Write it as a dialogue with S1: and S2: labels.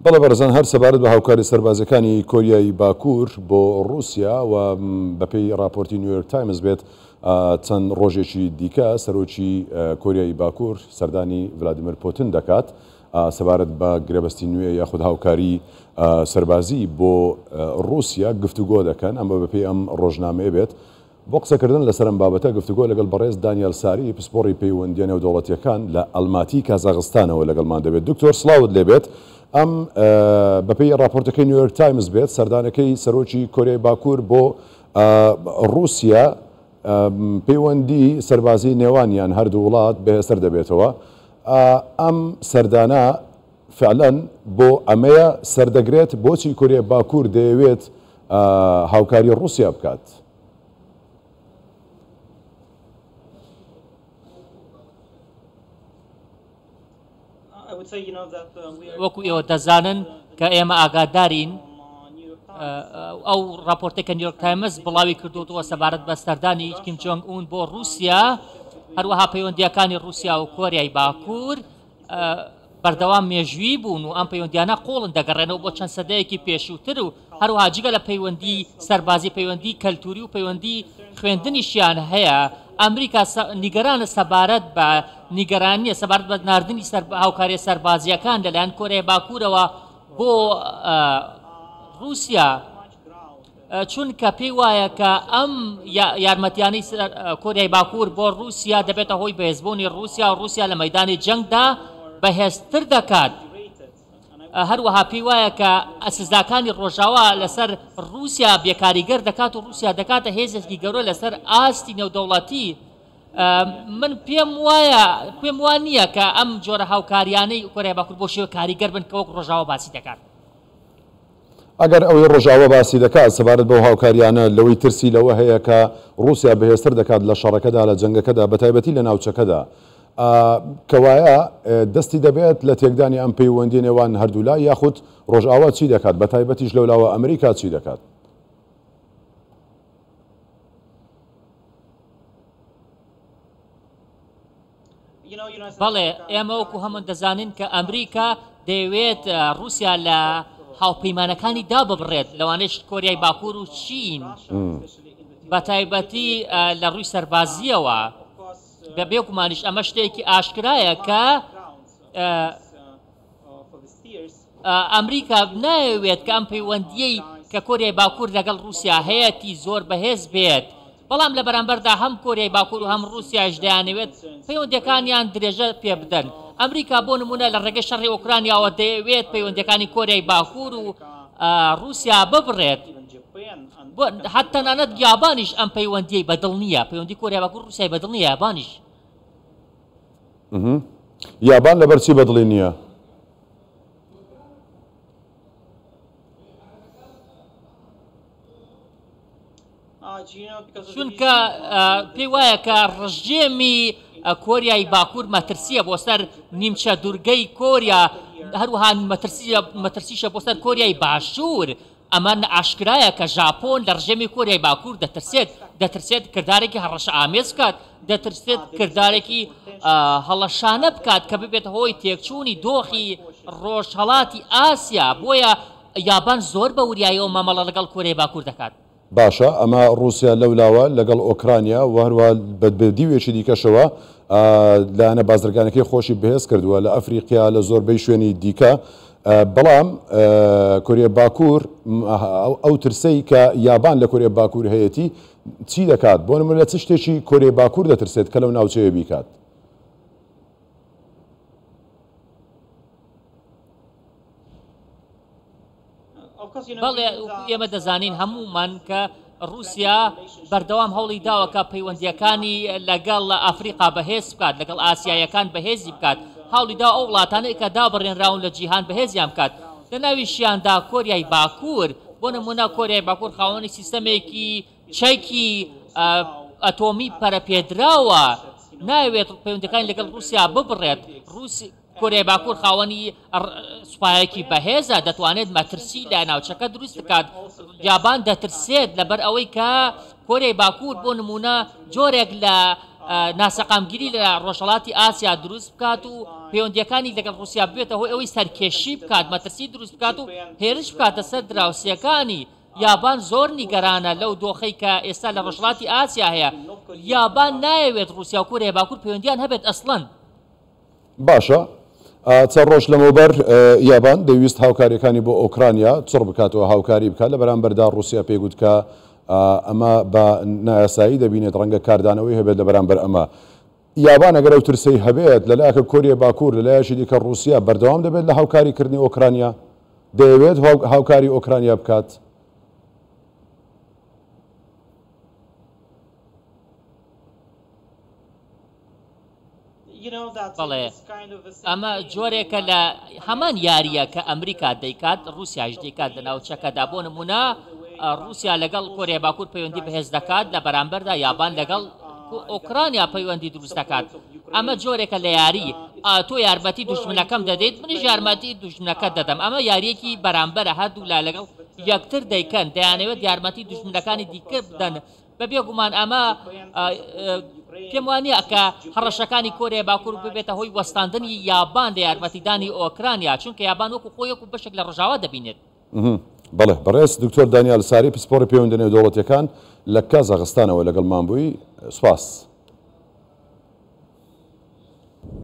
S1: بەڵێ بەرزان هەر سەبارەت بە هاوکاری سەربازەکانی کۆریای باکوور بۆ رووسیا و بەپێی راپۆرتی نیویۆرک تایمز بێت چەند ڕۆژێکی دیکە سەرۆکی کۆریای باکوور سەردانی ڤلادیمیر پوتین دەکات سەبارەت بە گرێبەستی نوێ یاخود هاوکاری سەربازی بۆ رووسیا گفتوگۆ دەکەن ئەمە بەپێی ئەم ڕۆژنامەیە بێت بۆ قسەکردن لەسەر ئەم بابەتە گفتوگۆ لەگەڵ بەڕێز دانیال ساری پسپۆڕی پەیوەندیە نێودەوڵەتیەکان لە ئەڵماتی کازاخستانەوە لەگەڵمان دەبێت. دکتۆر سڵاوت لێبێت. ئەم بەپێی راپۆرتەکەی نیویۆرک تایمز بێت سەردانەکەی سەرۆکی کۆریای باکوور بۆ رووسیا پەیوەندی سەربازی نێوانیان هەردوو وڵات بەهێزتر دەبێتەوە. ئەم سەردانە فعلەن بۆ ئەمەیە سەردەگرێت بۆچی کۆریای باکوور دەیەوێت هاوکاری رووسیا بکات؟
S2: وەکو ئێوە دەزانن کە ئێمە ئاگادارین ئەو راپۆرتێکە نیویۆرک تایمز بڵاوی کردوتەوە سەبارەت بە سەردانی کیم جۆنگ ئون بۆ رووسیا هەروەها پەیوەندیەکانی رووسیا و کۆریای باکوور بەردەوام مێژووی بوون و ئەم پەیوەندیانە قۆڵن دەگەڕێنەوە بۆ چەند سەدەیەکی پێشووتر و هەروەها جگە لە پەیوەندی سەربازی پەیوەندی کەلتوری و پەیوەندی خوێندنیشیان هەیە. ئەمریکا نیگەرانە سەبارەت بە نیگەرانیە سەبارەت بە ناردنی هاوکاری سەربازیەکان لەلایەن کۆریای باکوورەوە بۆ رووسیا چونکە پێی وایە کە ئەم یارمەتیانەی کۆریای باکوور بۆ رووسیا دەبێتە هۆی بەهێزبوونی رووسیا و رووسیا لە مەیدانی جەنگدا بەهێزتر دەکات. هەروەها پێی وایە کە ئەسزاکانی ڕۆژاوا لەسەر رووسیا بێکاریگەر دەکات و رووسیا دەکاتە هێزێکی گەورە لەسەر ئاستی نێودەوڵەتی. من پێم وایە نییە کە ئەم جۆرە هاوکاریانەی کۆریای باکوور بۆ شێوە کاریگەر بن کە وەک ڕۆژاوا باسی دەکات.
S1: ئەگەر ئەوەی ڕۆژاوا باسی دەکات سەبارەت بەو هاوکاریانە لەوەی ترسی لەوە هەیە کە رووسیا بەهێزتر دەکات لە شەڕەکەدا لە جەنگەکەدا بەتایبەتی لە ناوچەکەدا کەوایە دەستی دەبێت لە تێکدانی ئەم پەیوەندی نێوان هەردوولا یاخود ڕۆژئاوا چی دەکات بەتایبەتیش لەولاوە ئەمریکا چی دەکات؟
S2: بەڵێ ئێمە وەکو هەموو دەزانین کە ئەمریکا دەیەوێت رووسیا لە هاوپەیمانەکانی دا ببڕێت لەوانەیە کۆریای باکوور و چین بەتایبەتی لە ڕووی سەربازیەوە بەبێکمانیش ئەمە شتێکی ئاشکرایە کە ئەمریکا نایەوێت کە ئەم پەیوەندیەی کە کۆریای باکوور لەگەڵ رووسیا هەیەی زۆر بەهێز بێت. بەڵام لە بەرامبەردا هەم کۆریای باکوور و هەم رووسیاش دەیانەوێت پەیوەندیەکانیان درێژە پێ بدەن. ئەمریکا بۆ نمونە لە ڕێگەی شەڕی ئۆکرانیاوە دەیەوێت پەیوەندیەکانی کۆریای باکوور و رووسیا ببڕێت. حتا نانەت یابانیش ئەم پەیوەندیەی بەدڵ نییە پەیوەندی کۆریای باکوور رووسیای بەدڵ نییە یابانیش.
S1: یابان لەبەرچی بەدڵی نییە؟
S2: چونکە پێی وایە کە ڕژێمی کۆریای باکوور مەترسیە بۆ سەر نیمچە دوورگەی کۆریا هەروەها مەترسیشە بۆ سەر کۆریای باشوور. ئەمان ئاشکرایە کە ژاپۆن لە ڕژێمی کۆریای باکوور دەترسێت کردارێکی هەڕەشە ئامێز بکات دەترسێت کردارێکی هەڵەشانە بکات کە ببێت هۆی تێکچوونی دۆخی ڕۆژهەڵاتی ئاسیا. بۆیە یابان زۆر بە وریایەوە مامەڵە لەگەڵ کۆریای باکوور دەکات.
S1: باشە ئەمە رووسیا لەولاوە لەگەڵ ئۆکرانیا و هەروە بەدیوێکی دیکەشەوە لایەنە بازرگانەکەی خۆشی بەهێز کردووە لە ئەفریقیا لە زۆربەی شوێنی دیکە. بەڵام کۆریای باکوور ئەو ترسەی کە یابان لە کۆریای باکوور هەیەی چی دەکات؟ بۆ نمونە لە چ شتێکی کۆریای باکوور دەترسێت کە لەو ناوچەیە بیکات؟
S2: بەڵێ ئێمە دەزانین هەمومان کە رووسیا بەردەوام هەوڵی داوەکە پەیوەندیەکانی لەگەڵ ئەفریقا بەهێز بکات لەگەڵ ئاسیایەکان بەهێزی بکات. هەوڵی دا ئەو وڵاتانەی کە دابڕێنراون لە جیهان بەهێزیان بکات. لە ناویشیاندا کۆریای باکوور بۆ نمونە کۆریای باکوور خاوەنی سیستەمێکی چەکی ئەتۆمی پەرەپێدراوە ناوێت پەیوەندیەکانی لەگەڵ رووسیا ببڕێت. کۆریای باکوور خاوەنی سوپایەکی بەهێزە دەتوانێت مەترسی لە ناوچەکە دروست بکات. یابان دەترسێت لەبەر ئەوەی کە کۆریای باکوور بۆ نمونە جۆرێک لە ناسەقامگیری لە ڕۆژهەڵاتی ئاسیا دروست بکات و پەیوەندیەکانی لەگەڵ رووسیا بێتە هۆی ئەوەی سەرکێشی بکات مەترسی دروست بکات و هێرش بکاتە سەر دراوسیەکانی یابان زۆر نیگەرانە لەو دۆخەی کە ئێستا لە ڕۆژهەڵاتی ئاسیا هەیە یابان نایەوێت رووسیا و کۆریای باکوور پەیوەندیان هەبێت ئەسڵەن
S1: باشە چەند ڕۆژ لەمەوبەر یابان دەویست هاوکاریەکانی بۆ ئۆکرانیا چڕ بکاتەوە هاوکاری بکات لە بەرامبەردا رووسیا پێگوت کە ئەمە بە نایاسایی دەبینێت ڕەنگە کاردانەوەی هەبێت لە بەرامبەر ئەمە یابان ئەگەر ئەو ترسەی هەبێت لەلایەکە کۆریای باکوور لەلایەکی دیکە رووسیا بەردەوام دەبێت لە هاوکاریکردنی ئۆکرانیا دەیەوێت هاوکاری ئۆکرانیا بکات
S2: بەڵێ ئەمە جۆرێکە لە هەمان یاریە کە ئەمریکا دەیکات رووسیاش دەیکات لە ناوچەکەدا بۆ نمونە رووسیا لەگەڵ کۆریای باکوور پەیوەندی بەهێز دەکات لە بەرامبەردا یابان لەگەڵ ئۆکرانیا پەیوەندی دروست دەکات ئەمە جۆرێکە لە یاری تۆ یارمەتی دوژمنەکەم دەدەیت منیش یارمەتی دوژمنەکە دەدەم ئەمە یاریەکی بەرامبەرە هەردوو لا لەگەڵ یەکتر دەیکەن دەیانەوێت یارمەتی دوژمنەکانی دیکە بدەن بەبێ گومان ئەمە پێم وانە کە هەڕەشەکانی کۆریای باکوور ببێتە هۆی وەستاندنی یابان لە یارمەتیدانی ئۆکرانیا چونکە یابان وەکو خۆیەک و بەشێک لە ڕۆژاوا دەبینێت
S1: بەڵێ بەڕێز دکتۆر دانیال ساری پسپۆڕی پەیوەندی نێودەوڵەتیەکان لە کازاخستانەوە لەگەڵمان بووی سوپاس